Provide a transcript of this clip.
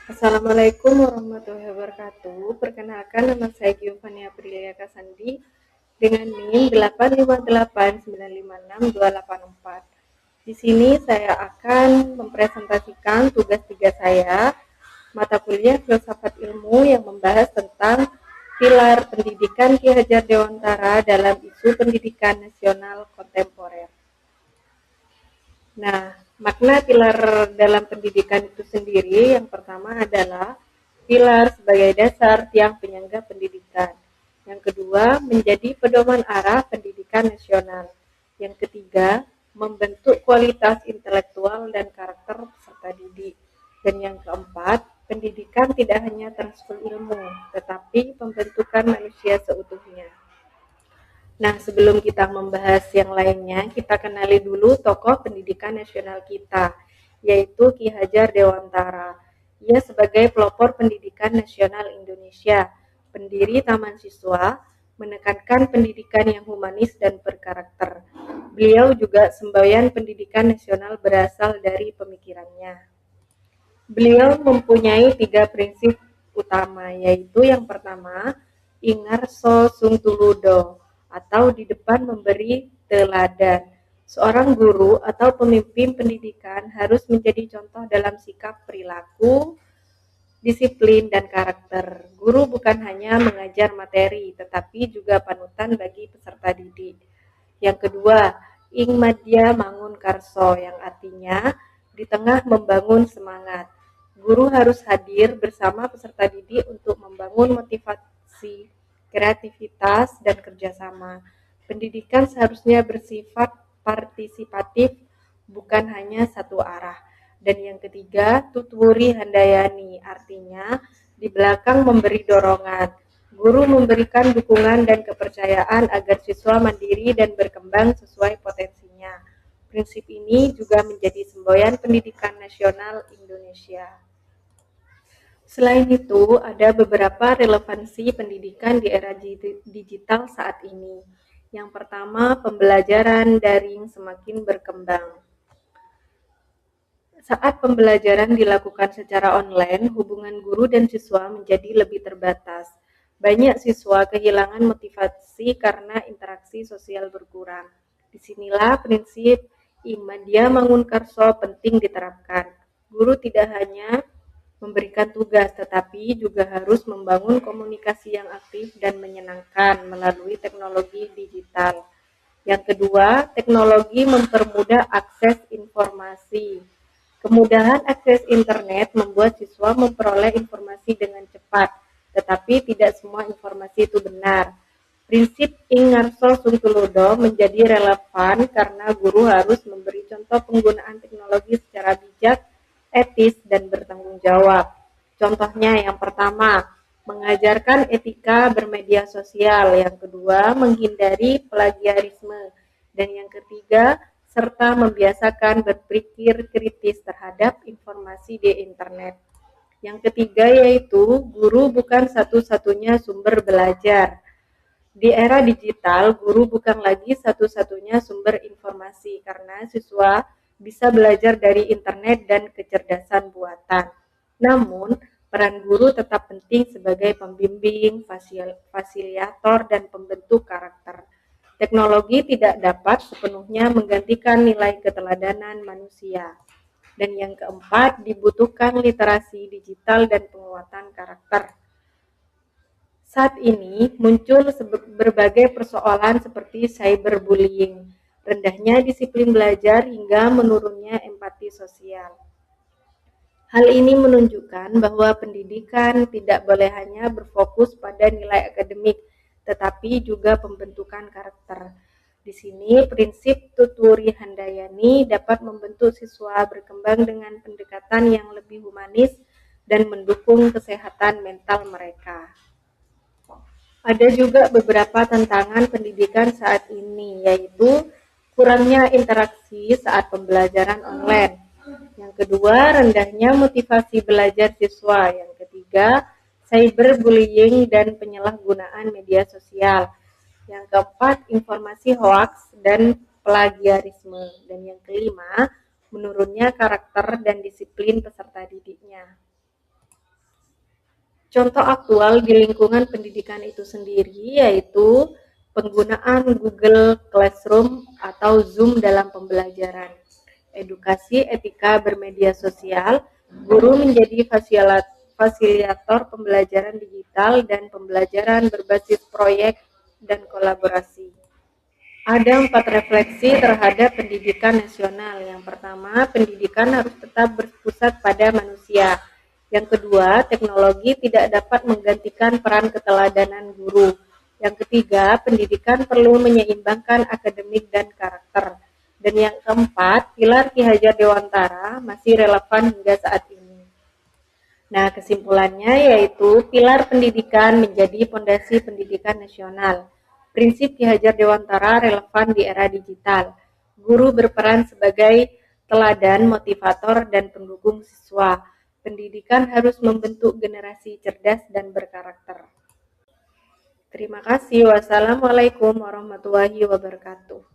Assalamualaikum warahmatullahi wabarakatuh. Perkenalkan, nama saya Giovanni Aprilia Kasandi dengan NIM 8588956 284. Di sini saya akan mempresentasikan tugas 3 saya, mata kuliah Filsafat Ilmu yang membahas tentang pilar pendidikan Ki Hajar Dewantara dalam isu pendidikan nasional kontemporer. Nah, makna pilar dalam pendidikan itu sendiri yang pertama adalah pilar sebagai dasar tiang penyangga pendidikan. Yang kedua, menjadi pedoman arah pendidikan nasional. Yang ketiga, membentuk kualitas intelektual dan karakter peserta didik. Dan yang keempat, pendidikan tidak hanya transfer ilmu, tetapi pembentukan manusia seutuhnya. Nah, sebelum kita membahas yang lainnya, kita kenali dulu tokoh pendidikan nasional kita, yaitu Ki Hajar Dewantara. Ia sebagai pelopor pendidikan nasional Indonesia, pendiri Taman Siswa, menekankan pendidikan yang humanis dan berkarakter. Beliau juga semboyan pendidikan nasional berasal dari pemikirannya. Beliau mempunyai 3 prinsip utama, yaitu yang pertama, ingarso sung tuludo, atau di depan memberi teladan. Seorang guru atau pemimpin pendidikan harus menjadi contoh dalam sikap perilaku, disiplin, dan karakter. Guru bukan hanya mengajar materi, tetapi juga panutan bagi peserta didik. Yang kedua, ing madya mangun karso, yang artinya di tengah membangun semangat. Guru harus hadir bersama peserta didik untuk membangun motivasi, kreativitas, dan kerjasama. Pendidikan seharusnya bersifat partisipatif, bukan hanya satu arah. Dan yang ketiga, tutwuri handayani, artinya di belakang memberi dorongan. Guru memberikan dukungan dan kepercayaan agar siswa mandiri dan berkembang sesuai potensinya. Prinsip ini juga menjadi semboyan pendidikan nasional Indonesia. Selain itu, ada beberapa relevansi pendidikan di era digital saat ini. Yang pertama, pembelajaran daring semakin berkembang. Saat pembelajaran dilakukan secara online, hubungan guru dan siswa menjadi lebih terbatas. Banyak siswa kehilangan motivasi karena interaksi sosial berkurang. Disinilah prinsip Imadya Mangunkarso penting diterapkan. Guru tidak hanya memberikan tugas, tetapi juga harus membangun komunikasi yang aktif dan menyenangkan melalui teknologi digital. Yang kedua, teknologi mempermudah akses informasi. Kemudahan akses internet membuat siswa memperoleh informasi dengan cepat, tetapi tidak semua informasi itu benar. Prinsip Ingarso Sungtulodo menjadi relevan karena guru harus memberi contoh penggunaan teknologi secara bijak, etis, dan bertanggung jawab. Contohnya yang pertama, mengajarkan etika bermedia sosial. Yang kedua, menghindari plagiarisme. Dan yang ketiga, serta membiasakan berpikir kritis terhadap informasi di internet. Yang ketiga yaitu guru bukan satu-satunya sumber belajar. Di era digital, guru bukan lagi satu-satunya sumber informasi karena siswa bisa belajar dari internet dan kecerdasan buatan. Namun, peran guru tetap penting sebagai pembimbing, fasilitator, dan pembentuk karakter. Teknologi tidak dapat sepenuhnya menggantikan nilai keteladanan manusia. Dan yang keempat, dibutuhkan literasi digital dan penguatan karakter. Saat ini muncul berbagai persoalan seperti cyberbullying, rendahnya disiplin belajar hingga menurunnya empati sosial. Hal ini menunjukkan bahwa pendidikan tidak boleh hanya berfokus pada nilai akademik, tetapi juga pembentukan karakter. Di sini prinsip Tutwuri Handayani dapat membentuk siswa berkembang dengan pendekatan yang lebih humanis dan mendukung kesehatan mental mereka. Ada juga beberapa tantangan pendidikan saat ini, yaitu kurangnya interaksi saat pembelajaran online. Yang kedua, rendahnya motivasi belajar siswa. Yang ketiga, cyberbullying dan penyalahgunaan media sosial. Yang keempat, informasi hoax dan plagiarisme. Dan yang kelima, menurunnya karakter dan disiplin peserta didiknya. Contoh aktual di lingkungan pendidikan itu sendiri yaitu penggunaan Google Classroom atau Zoom dalam pembelajaran. Edukasi etika bermedia sosial, guru menjadi fasilitator pembelajaran digital dan pembelajaran berbasis proyek dan kolaborasi. Ada 4 refleksi terhadap pendidikan nasional. Yang pertama, pendidikan harus tetap berpusat pada manusia. Yang kedua, teknologi tidak dapat menggantikan peran keteladanan guru. Yang ketiga, pendidikan perlu menyeimbangkan akademik dan karakter. Dan yang keempat, pilar Ki Hajar Dewantara masih relevan hingga saat ini. Nah, kesimpulannya yaitu pilar pendidikan menjadi fondasi pendidikan nasional. Prinsip Ki Hajar Dewantara relevan di era digital. Guru berperan sebagai teladan, motivator, dan pendukung siswa. Pendidikan harus membentuk generasi cerdas dan berkarakter. Terima kasih. Wassalamualaikum warahmatullahi wabarakatuh.